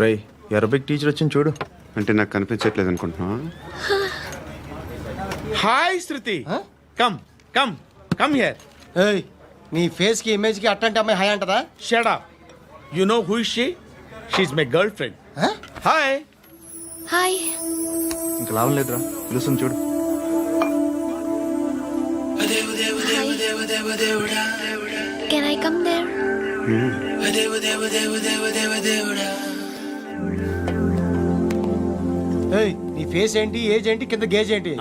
రై Arabic teacher వచ్చింది చూడు. అంటే నాకు కనిపించట్లేదు అనుకుంటున్నా. Hi Shruti, come come come here. ఏయ్, నీ ఫేస్ కి ఇమేజ్ కి అట్లాంటి అమ్మాయి హాయ్ అంటదా? Shut up. You know who is she? She is my girlfriend. Hi. Hi. ఇంకా లాభం లేదురా, పిలుస్తుంది చూడు. Can I come there? ఏయ్, నీ ఫేస్ ఏంటి, ఏజ్ ఏంటి, కింద గేజ్ ఏంటి?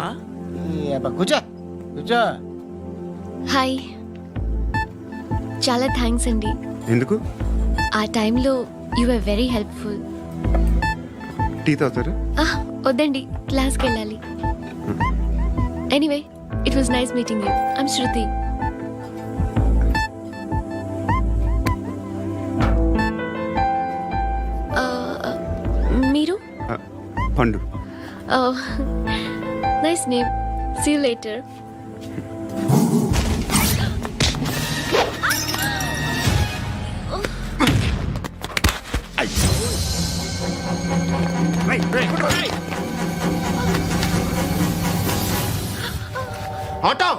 కూర్చో కూర్చో. హాయ్. చాలా థ్యాంక్స్ అండి. ఎందుకు? ఆ టైంలో you are very helpful. Tea తాగుతారా? వద్దండి, క్లాస్కి వెళ్ళాలి. Anyway, it was nice meeting you. I'm Shruti. మీరు? Pandu. Nice name. See you later. Auto.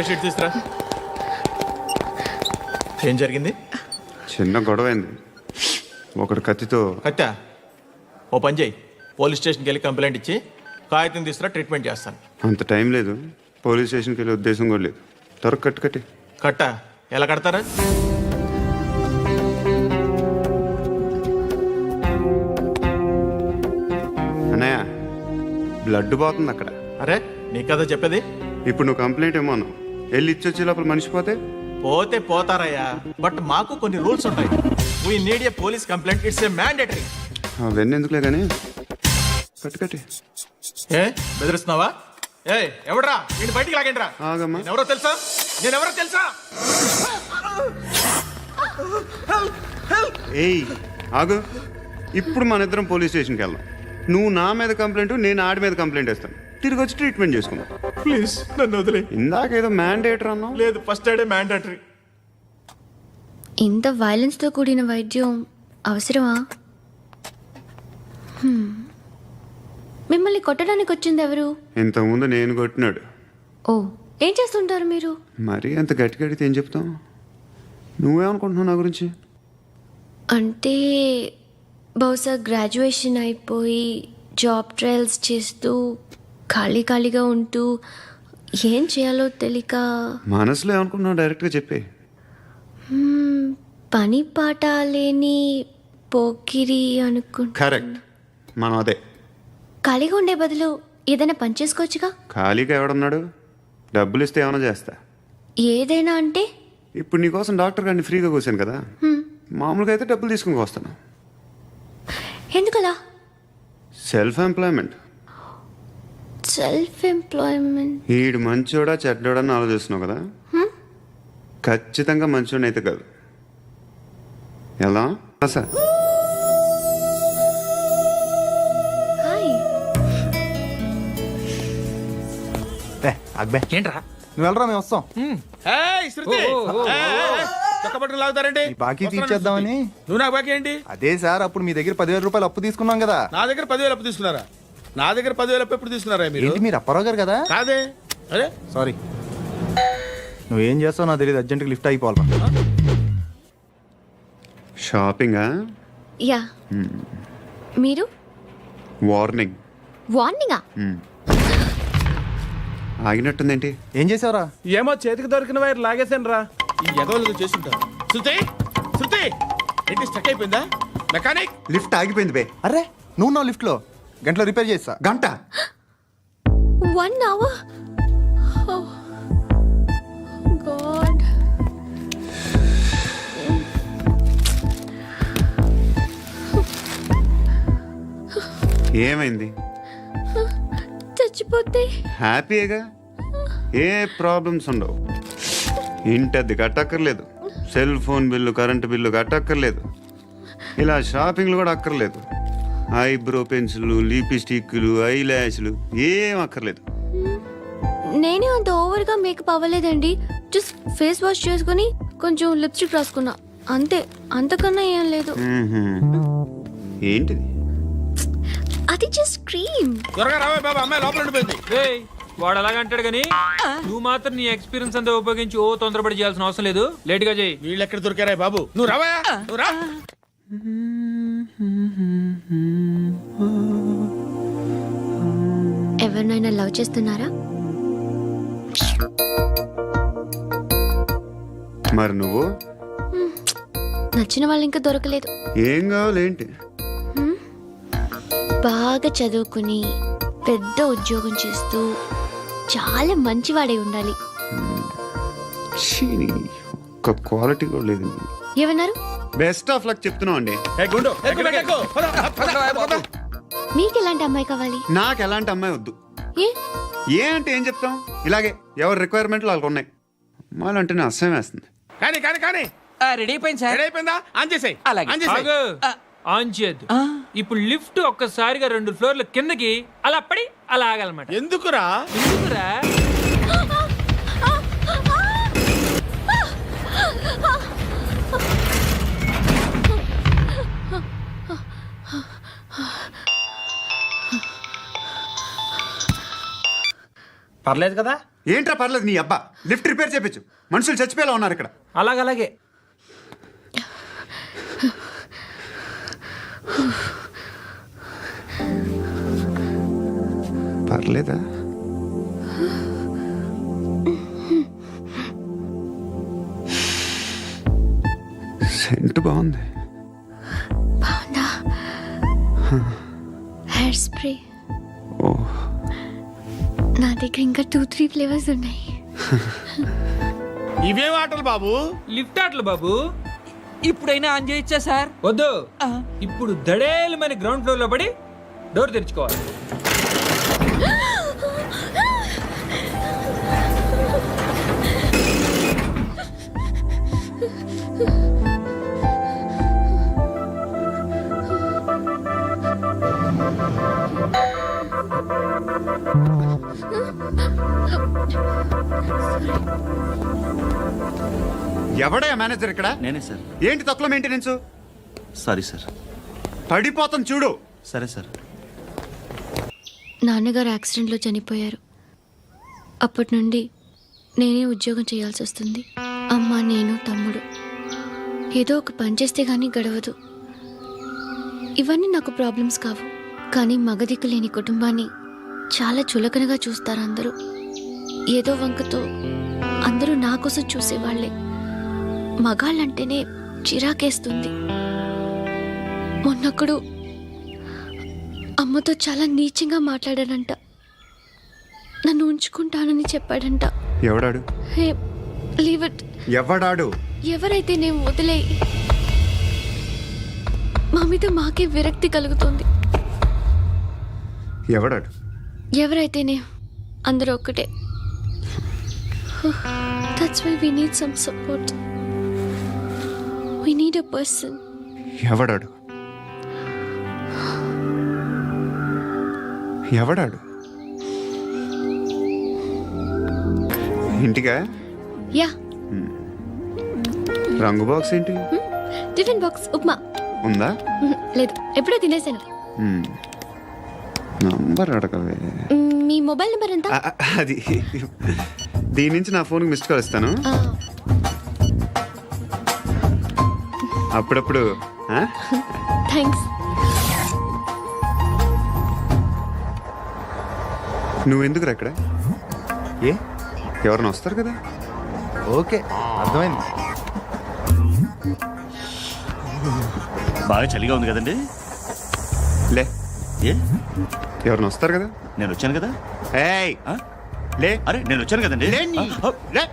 Sheet తీసుకురా. ఏం జరిగింది? చిన్న గొడవ అయింది. ఒకడు కత్తితో. కట్టా? ఓ పని చేయి, పోలీస్ స్టేషన్కి వెళ్ళి కంప్లైంట్ ఇచ్చి కాగితం తీసుకురా, ట్రీట్మెంట్ చేస్తాను. అంత టైం లేదు, పోలీస్ స్టేషన్కి వెళ్ళే ఉద్దేశం కూడా లేదు. త్వరగా కట్టి. కట్టా? ఎలా కడతారా? అన్నయ్య, బ్లడ్ పోతుంది అక్కడ. అరే నీ కదా చెప్పేది. ఇప్పుడు నువ్వు కంప్లైంట్ ఏమో అన్నావు, వెళ్ళి ఇచ్చొచ్చే లోపల మనిషి పోతే పోతే పోతారయ్యా, బట్ మాకు కొన్ని రూల్స్ ఉంటాయి. We need a police complaint, it's a mandatory. అవన్నీ ఎందుకులే కానీ కట్టి. ఏ బెదిరిస్తున్నావా? ఏ ఎవడ్రా నేను బయటికి లాగండి రా. ఆగమ్మా. ఎవరో తెలుసా? నేనెవరో తెలుసా? ఏయ్ ఆగు. ఇప్పుడు మన ఇద్దరం పోలీస్ స్టేషన్కి వెళ్దాం. నువ్వు నా మీద కంప్లైంట్, నేను ఆడి మీద కంప్లైంట్ వేస్తాను. తిరిగి వచ్చి ట్రీట్మెంట్ చేసుకుందాం. ప్లీజ్ నన్ను వదిలే. ఇందాకేదో మ్యాండేటర్ అన్నావు. లేదు, ఫస్ట్ ఎయిడే మ్యాండేటరీ. ఇంత వైలెన్స్తో కూడిన వైద్యం అవసరమా? మిమ్మల్ని కొట్టడానికి వచ్చింది ఎవరు? ఇంతకుముందు నేను కొట్టినాడు. ఓ, ఏం చేస్తుంటారు మీరు? మరీ అంత గట్టి గడితే ఏం చెప్తాం? నువ్వేమనుకుంటున్నావు నా గురించి? అంటే బహుశా గ్రాడ్యుయేషన్ అయిపోయి జాబ్ ట్రయల్స్ చేస్తూ ఖాళీగా ఉంటూ ఏం చేయాలో తెలియక. మనసులో ఏమనుకుంటున్నావు డైరెక్ట్గా చెప్పే. పని పాట లేని పోకిరి అనుకుంటా. కరెక్ట్, మనం అదే. ఖాళీగా ఉండే బదులు ఏదైనా పని చేసుకోవచ్చుగా. ఖాళీగా ఎవడన్నాడు? డబ్బులు ఇస్తే ఏమైనా చేస్తా. ఏదైనా అంటే? ఇప్పుడు నీకోసం డాక్టర్ గారిని ఫ్రీగా కూర్చాను కదా, మామూలుగా అయితే డబ్బులు తీసుకుని వస్తాను. ఎందుకలా? Self employment. Self employment. ఈడు మంచోడా చెడ్డోడా అని ఆలోచిస్తున్నావు కదా. ఖచ్చితంగా మంచోడని అయితే కాదు. ఎలా సార్? హాయ్. అక్బే ఏంట్రా? నువ్వు వెళ్ళరా, మేము వస్తాం. ఏయ్ శృతి, చక్కబట్టలు లాగుతారండి. బాకీ తీర్చేద్దామని. నువ్వు నాకు బాకీ ఏంటి? అదే సార్, అప్పుడు మీ దగ్గర 10,000 రూపాయలు అప్పు తీసుకున్నాం కదా. నా దగ్గర 10,000 అప్పు తీసుకున్నారా? నా దగ్గర 10,000 అప్పు ఎప్పుడు తీసుకున్నారా మీరు? ఏంటి, మీరు అప్పారావు గారు కదా? కాదే. అరే సారీ. నువ్వేం చేస్తావు నాకు తెలియదు, అర్జెంట్గా లిఫ్ట్ అయిపోవాలి. షాపింగా? యా. మీరు? వార్నింగ్. వార్నింగా? ఆగినట్టుందేంటి? ఏం చేసావురా? ఏమో చేతికి దొరికిన వైర్ లాగేసాను రా. ఈ ఎగవలు చేస్తుంటారు. శృతి, శృతి ఏంటి స్టక్ అయిపోయిందా? మెకానిక్. లిఫ్ట్ ఆగిపోయింది బే. అరే, నువ్వు నా లిఫ్ట్లో గంటలో రిపేర్ చేస్తా. గంట? 1 hour? Oh, God. ఏమైంది? చచ్చిపోతే? హ్యాపీగా, ఏ ప్రాబ్లమ్స్ ఉండవు. ఇంటద్ది కట్టక్కర్లేదు, cell phone bill, current bill కట్టక్కర్లేదు, ఇలా షాపింగ్లు కూడా అక్కర్లేదు. ఐబ్రో పెన్సిల్, లిప్స్టిక్లు, ఐ ల్యాష్లు ఏం అక్కర్లేదు. నేనే అంత ఓవర్గా మేకప్ అవ్వలేదండి. జస్ట్ ఫేస్ వాష్ చేసుకుని కొంచెం లిప్స్టిక్ రాసుకున్నా అంతే, అంతకన్నా ఏం లేదు. ఏంటిది? అది జస్ట్ క్రీమ్. త్వరగా రావే బాబా, అమ్మాయి లోపల ఉండిపోయింది. రేయ్, వాడు అలాగంటాడు కానీ నువ్వు మాత్రం నీ ఎక్స్పీరియన్స్ అంతా ఉపయోగించి ఓ తొందరపడి చేయాల్సిన అవసరం లేదు. లేట్ గా చేయి. వీళ్ళు ఎక్కడ దొరికారా బాబు? నువ్వు రావా, నువ్వు రా. ఎవరినైనా లవ్ చేస్తున్నారా? మరి నువ్వు? నచ్చిన వాళ్ళు ఇంకా దొరకలేదు. ఏం కావాలి ఏంటి? బాగా చదువుకుని పెద్ద ఉద్యోగం చేస్తూ చాలా మంచివాడై ఉండాలి. ఛీ, ఒక్క క్వాలిటీ కూడా లేదు. ఏమన్నారు? బెస్ట్ ఆఫ్ లక్ చెప్తున్నావు అండి. ఏ గుండు, ఎక్కు, ఎక్కు. పద, పద, పద. మీకు ఎలాంటి అమ్మాయి కావాలి? నాకు ఎలాంటి అమ్మాయి వద్దు. ఏ ఏ అంటే ఏం చెప్తాం, ఇలాగే ఎవరి రిక్వైర్మెంట్లు వాళ్ళకు ఉన్నాయి. అమ్మాయిలు అంటేనే అసహ్యం వేస్తుంది. కానీ కానీ కానీ రెడీ అయిపోయింది సార్. రెడీ అయిపోయిందా? ఆన్ చేసేయ్. అలాగే. ఆన్ చేసేయ్. ఆగు. ఆన్ చేయద్దు. ఇప్పుడు లిఫ్ట్ ఒక్కసారిగా 2 ఫ్లోర్ల కిందకి అలా పడి అలా ఆగాలన్నమాట. ఎందుకురా? ఎందుకురా? పర్లేదు కదా? ఏంట్రా పర్లేదు నీ అబ్బా, లిఫ్ట్ రిపేర్ చేపించు. మనుషులు చచ్చిపోయేలా ఉన్నారు ఇక్కడ. అలాగే పర్లేదా? సెంట్ బాగుంది. బాగుందా? హెయిర్ స్ప్రే ఓ, నా దగ్గర ఇంకా 2-3 ఫ్లేవర్స్ ఉన్నాయి. ఇవేం ఆటలు బాబు? లిఫ్ట్ ఆటలు బాబు. ఇప్పుడైనా ఆన్ చేయొచ్చా సార్? వద్దు. ఇప్పుడు దడేలమైన గ్రౌండ్ ఫ్లోర్ లో పడి డోర్ తెరుచుకోవాలి. ఎవడయ్యా మేనేజర్ ఇక్కడ? నేనే సార్. ఏంటి తక్కువ మెయింటెనెన్స్? Sorry sir. పడిపోతాం చూడు. సరే సార్. నాన్నగారు యాక్సిడెంట్లో చనిపోయారు. అప్పటి నుండి నేనే ఉద్యోగం చేయాల్సి వస్తుంది. అమ్మ, నేను, తమ్ముడు ఏదో ఒక పని చేస్తే గానీ గడవదు. ఇవన్నీ నాకు ప్రాబ్లమ్స్ కావు, కానీ మగదిక్కు లేని కుటుంబాన్ని చాలా చులకనగా చూస్తారు అందరూ. ఏదో వంకతో అందరూ నా కోసం చూసేవాళ్లే. మగాళ్ళంటేనే చిరాకేస్తుంది. మొన్నప్పుడు అమ్మతో చాలా నీచంగా మాట్లాడాడంట. నన్ను ఉంచుకుంటానని చెప్పాడంట. ఎవడాడు? హే, లీవ్ ఇట్. ఎవడాడు? ఎవరైతే నేను వదిలే. మా మీద మాకే విరక్తి కలుగుతుంది. ఎవడాడు? ఎవరైతేనే అందరూ ఒక్కటే. That's why we need some support. We need a person. ఎవడాడు? ఎవడాడు? ఇంటికా? యా. రంగు బాక్స్ ఏంటి? Tiffin box upma. ఉందా? లేదు, ఎప్పుడో తినేసాను. నంబర్ అడగవే. మీ మొబైల్ నెంబర్ ఎంత? అది దీని నుంచి నా ఫోన్కి మిస్డ్ కాల్ ఇస్తాను. అప్పుడప్పుడు. థ్యాంక్స్. నువ్వెందుకురా ఇక్కడ? ఏ ఎవరైనా వస్తారు కదా? ఓకే, అర్థమైంది. బాగా చలిగా ఉంది కదండి. లే, ఏ ఎవరైనా వస్తారు కదా? నేను వచ్చాను కదా. ఏయ్, ఆ? లే. అరే నేను వచ్చాను కదండి. లే నీ. లే.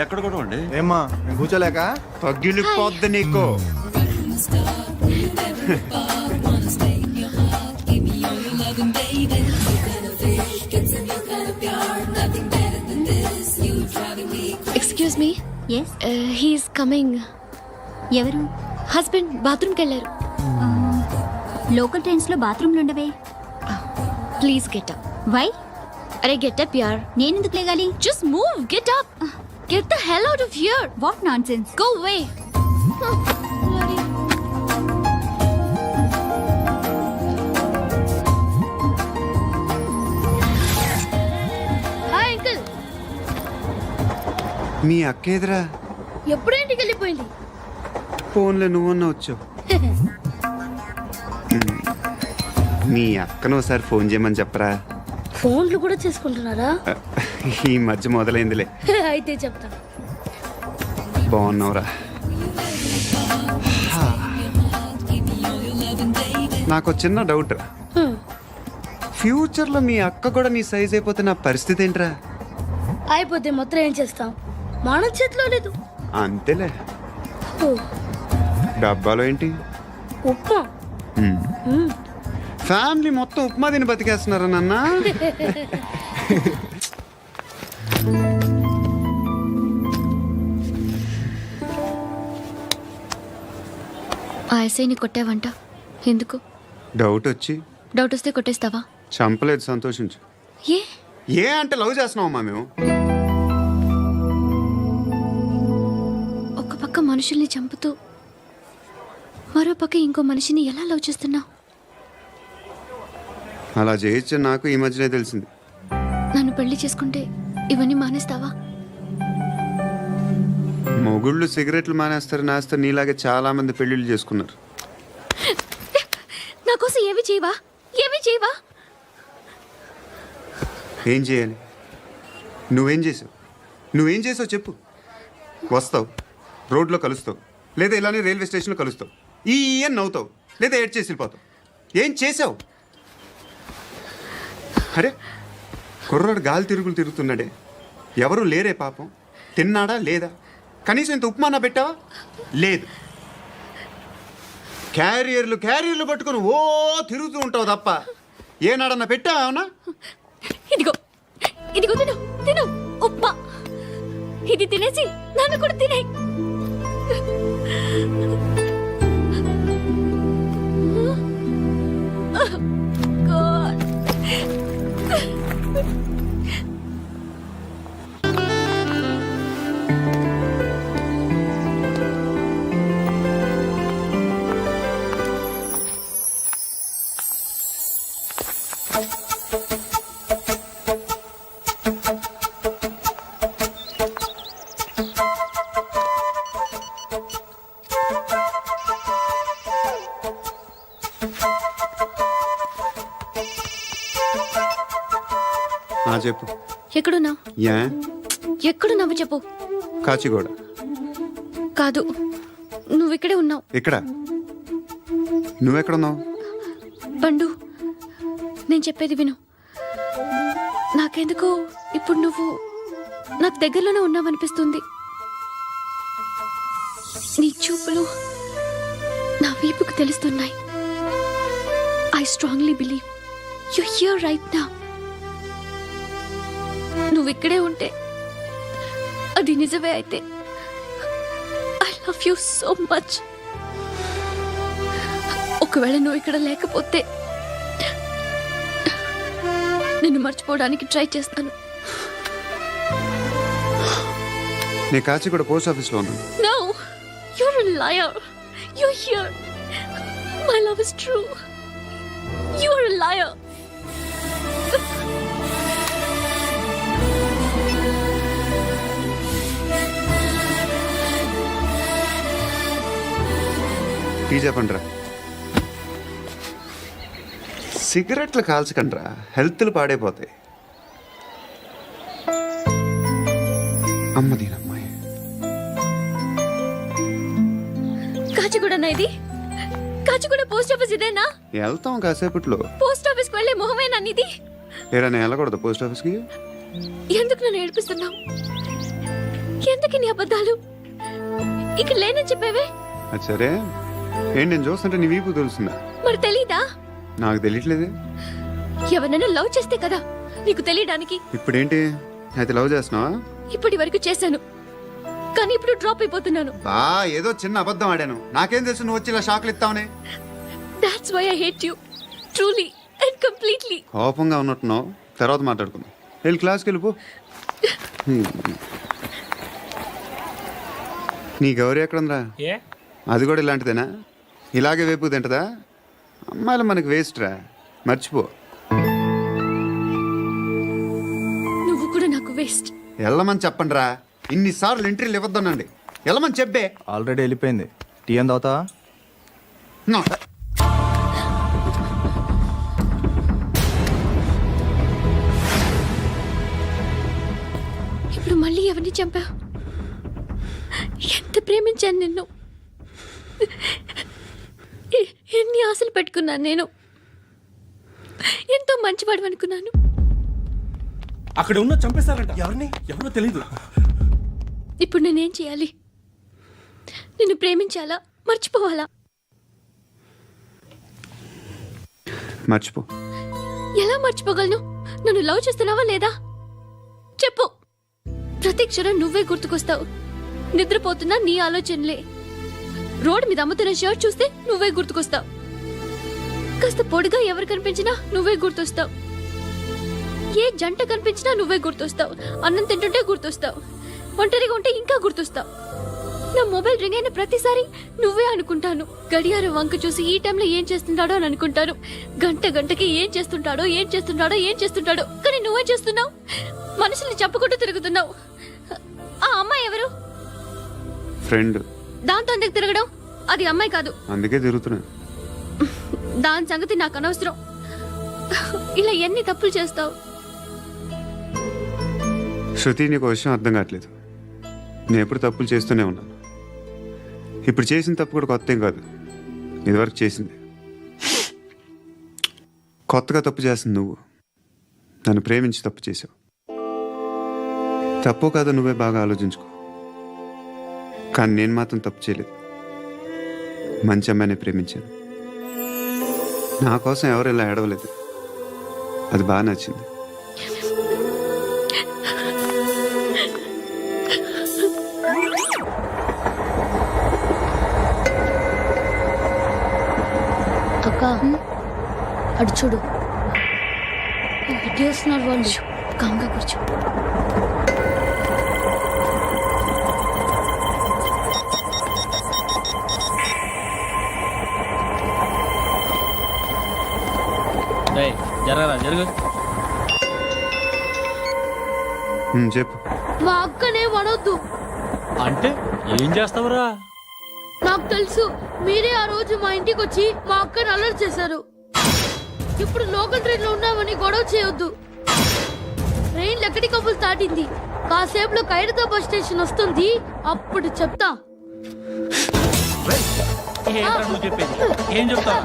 ఎక్కడ కూడా అండి. ఏమ్మా, నేను కూర్చోలేక? పగిలిపోద్ది నీకు. Excuse me. Yes, he's coming. ఎవరు? హస్బెండ్ బాత్రూమ్కి వెళ్ళారు. లోకల్ ట్రైన్స్ లో బాత్రూమ్లు ఉండవే. Please get up. వై? అరే గెట్ అప్ యార్. నేనెందుకు లేగాలి? Just move, get up. Get the hell out of here. What nonsense. Go away. Hi uncle. మీ అక్క ఎదురా ఎప్పుడు ఇంటికి వెళ్ళిపోయింది? ఫోన్లో నువ్వన్నా వచ్చావు. మీ అక్కను ఒకసారి ఫోన్ చేయమని చెప్పరా. ఫోన్లు కూడా చేసుకుంటున్నారా? ఈ మధ్య మొదలైందిలే. అయితే చెప్తా. బాగున్నావురా. నాకు చిన్న డౌట్ రా. ఫ్యూచర్లో మీ అక్క కూడా నీ సైజ్ అయిపోతే నా పరిస్థితి ఏంట్రా? అయిపోతే మొత్తం ఏం చేస్తాం? మన చేతిలో లేదు. అంతేలే. డబ్బాలో ఏంటి? ఉప్మా. ఫ్యామిలీ మొత్తం ఉప్మా తిని బతికేస్తున్నారా నాన్న? ఆ ఎస్ఐని కొట్టావంట, ఎందుకు? డౌట్ వచ్చి. డౌట్ వస్తే కొట్టేస్తావా? చంపలేదు, సంతోషించు. ఏ ఏ అంటే లవ్ చేస్తున్నావమ్మా మేము. ఒక పక్క మనుషుల్ని చంపుతూ మరో పక్క ఇంకో మనిషిని ఎలా లవ్ చేస్తున్నావు? అలా చేయొచ్చు నాకు ఈ మధ్యనే తెలిసింది. నన్ను పెళ్లి చేసుకుంటే ఇవన్నీ మానేస్తావా? మొగుళ్ళు సిగరెట్లు మానేస్తారు, నేస్తారు. నీలాగే చాలా మంది పెళ్లిళ్ళు చేసుకున్నారు. నా కోసం ఏమి చేయవా? ఏమి చేయవా? ఏం చేయాలి? నువ్వేం చేసావు చెప్పు. వస్తావు, రోడ్లో కలుస్తావు, లేదా ఇలానే రైల్వే స్టేషన్లో కలుస్తావు. ఈ అని నవ్వుతావు, లేదా ఏడ్ చేసి వెళ్ళిపోతావు. ఏం చేసావు? అరే కుర్రాడు గాలి తిరుగుతున్నాడే, ఎవరు లేరే పాపం. తిన్నాడా లేదా? కనీసం ఇంత ఉప్మానా పెట్టావా? లేదు. క్యారియర్లు పట్టుకొని ఓ తిరుగుతూ ఉంటావు తప్ప ఏనాడన్నా పెట్టావా? అవునా? ఇదిగో ఇదిగో తిను తిను ఉప్మా. ఇది తినేసి నన్ను కూడా తినే. చెప్పు. ఎక్కడున్నావు? ఎక్కడున్నావు చెప్పు. కాచిగూడ. కాదు, నువ్వు ఇక్కడే ఉన్నావు. ఇక్కడ? నువ్వెక్కడున్నావు? బండు, నేను చెప్పేది విను. నాకెందుకు ఇప్పుడు నువ్వు నాకు దగ్గరలోనే ఉన్నావనిపిస్తుంది. నీ చూపులు నా వీపుకు తెలుస్తున్నాయి. I strongly believe you here right now. నువ్వు ఇక్కడే ఉంటే అది నిజమే అయితే I love you so much. ఒకవేళ నువ్వు ఇక్కడ లేకపోతే నిన్ను మర్చిపోవడానికి ట్రై చేస్తాను. నేను కాచిగూడ పోస్ట్ ఆఫీస్లో ఉన్నాను. No, you're a liar. You're here. My love is true. You're a liar. Tea చెప్పండిరా. సిగరెట్లు కాల్చకండ్రా, హెల్త్లు పాడైపోతాయి. అమ్మ దీనమ్మాయి. కాచిగూడనా ఇది? కాచిగూడ పోస్ట్ ఆఫీస్ ఇదేనా? వెళ్తాం కాసేపట్లో. పోస్ట్ ఆఫీస్కి వెళ్ళే మొహమేనా నీది? ఏరా నేను వెళ్ళకూడదు పోస్ట్ ఆఫీస్కి? ఎందుకు నన్ను ఏడిపిస్తున్నావు? ఎందుకు నీ అబద్ధాలు? ఇక్కడ లేనని చెప్పేవే. అది సరే, ఏంటి నేను చూస్తుంటే నీ వీపు తెలుస్తుందా? మరి తెలీదా? నాకు తెలియట్లేదే. ఎవరైనా లవ్ చేస్తే కదా నీకు తెలియడానికి. ఇప్పుడేంటి అయితే లవ్ చేస్తున్నావా? ఇప్పటి వరకు చేశాను, కానీ ఇప్పుడు డ్రాప్ అయిపోతున్నాను. ఏదో చిన్న అబద్ధం ఆడాను. నాకేం తెలుసు నువ్వు వచ్చి ఇలా షాక్లు ఇస్తావని. That's why I hate you. Truly and completely. కోపంగా ఉన్నట్టున్నావు, తర్వాత మాట్లాడుకుందాం. వెళ్ళి క్లాస్కి వెళ్ళిపో. నీ గౌరీ ఎక్కడుందిరా? ఏ అది కూడా ఇలాంటిదేనా? ఇలాగే వేపు తింటదా? అమ్మాయిలు మనకి వేస్ట్ రా, మర్చిపో. నువ్వు కూడా నాకు వేస్ట్. వెళ్ళమని చెప్పండి రా. ఇన్నిసార్లు ఎంట్రీలు ఇవ్వద్దనండి. వెళ్ళమని చెప్పే. ఆల్రెడీ వెళ్ళిపోయింది. టీ ఏం తాగుతావా? నో. ఇప్పుడు మళ్ళీ ఎవరిని చంపావు? ఎంత ప్రేమించాను నిన్ను. ఎన్ని ఆశలు పెట్టుకున్నాను నేను. ఎంతో మంచివాడు అనుకున్నాను. అక్కడ ఉన్న చంపేశారంట. ఎవరిని? ఎవరో తెలీదు. ఇప్పుడు నేనేం చేయాలి? నిన్ను ప్రేమించాలా, మర్చిపోవాలా? మర్చిపో. ఎలా మర్చిపోగలను? నన్ను లవ్ చేస్తున్నావా లేదా చెప్పు. ప్రతి క్షణం నువ్వే గుర్తుకొస్తావు. నిద్రపోతున్నా నీ ఆలోచనలే. రోడ్డు మీద అమ్ముతున్న షర్ట్ చూస్తే నువ్వే గుర్తుకొస్తావు. కాస్త పొడిగా ఎవరు కనిపించినా నువ్వే గుర్తొస్తావు. ఏ జంట కనిపించినా నువ్వే గుర్తొస్తావు. అన్నం తింటుంటే గుర్తొస్తావు. ఒంటరిగా ఉంటే ఇంకా గుర్తొస్తావు. నా మొబైల్ రింగ్ అయిన ప్రతిసారి నువ్వే అనుకుంటాను. గడియారం వంక చూసి ఈ టైంలో ఏం చేస్తుంటాడో అని అనుకుంటాను. గంట గంటకి ఏం చేస్తుంటాడో కానీ నువ్వే చేస్తున్నావు. మనుషుల్ని చంపుకుంటూ తిరుగుతున్నావు. ఆ అమ్మాయి ఎవరు? ఫ్రెండ్. దాంతో ఎందుకు తిరగడం? అది అమ్మాయి కాదు. అందుకే తిరుగుతున్నా. దాని సంగతి నాకు అనవసరం. ఇలా ఎన్ని తప్పులు చేస్తావు? శృతి, నీకు విషయం అర్థం కావట్లేదు. నేను ఎప్పుడు తప్పులు చేస్తూనే ఉన్నాను. ఇప్పుడు చేసిన తప్పు కూడా కొత్త ఏం కాదు. ఇదివరకు చేసింది. కొత్తగా తప్పు చేస్తుంది నువ్వు. నన్ను ప్రేమించి తప్పు చేసావు. తప్పు కాదు నువ్వే బాగా ఆలోచించుకో. కానీ నేను మాత్రం తప్పు చేయలేదు. మంచి అమ్మాయిని ప్రేమించాను. నా కోసం ఎవరు ఇలా ఏడవలేదు. అది బాగా నచ్చింది. అక్క అడు చూడు, వస్తున్నారు వాళ్ళు. కాంగా కూర్చో. జరుగు. చెప్పు. మా అక్కనే వడొద్దు. అంటే ఏం చేస్తావురా? నాకు తెలుసు, మీరే ఆ రోజు మా ఇంటికి వచ్చి మా అక్కని అల్లరి చేశారు. ఇప్పుడు లోకల్ ట్రైన్ లో ఉన్నామని గొడవ చేయొద్దు. ట్రైన్ ఎక్కడి కబులు దాటింది. కాసేపులో ఖైరతాబాద్ స్టేషన్ వస్తుంది. అప్పుడు చెప్తా. ఏం చెప్తావు?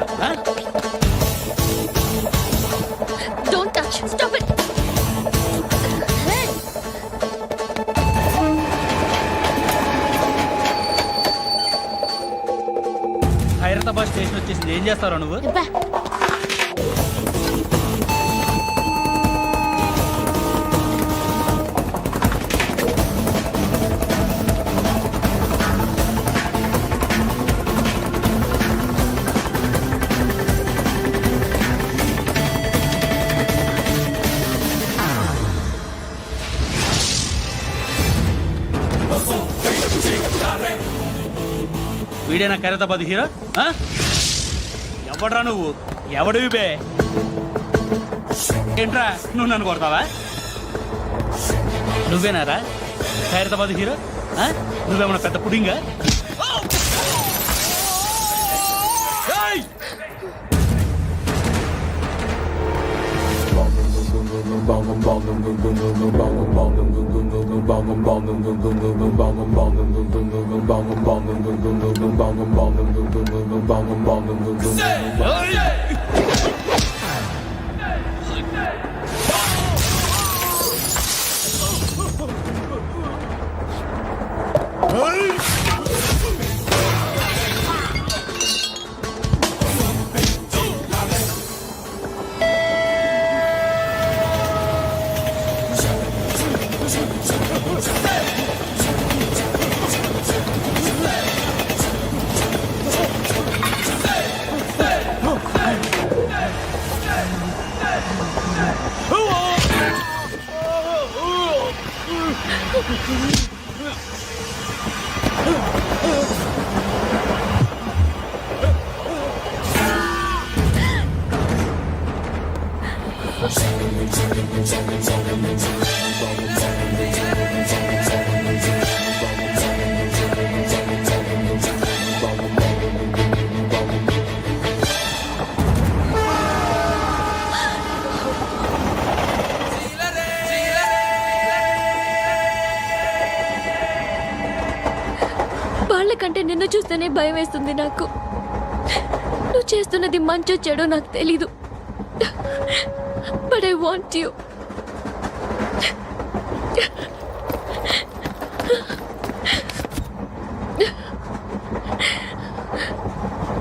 Don't touch. Stop it. Khairatabad station వచ్చేసింది. ఏం చేస్తారా నువ్వు? వీడేనా ఖైరతాబాద్ హీరో? ఎవడ్రా నువ్వు? ఎవడివి బే? ఏంట్రా నువ్వు నన్ను కొడతావా? నువ్వేనారా ఖైరతాబాద్ హీరో? నువ్వేమన్నా పెద్ద పుడింగా? వాళ్ళకంటే నిన్ను చూస్తేనే భయం వేస్తుంది నాకు. నువ్వు చేస్తున్నది మంచో చెడో నాకు తెలీదు, బట్ ఐ వాంట్ యూ.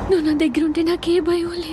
నువ్వు నా దగ్గర ఉంటే నాకే భయం లేదు.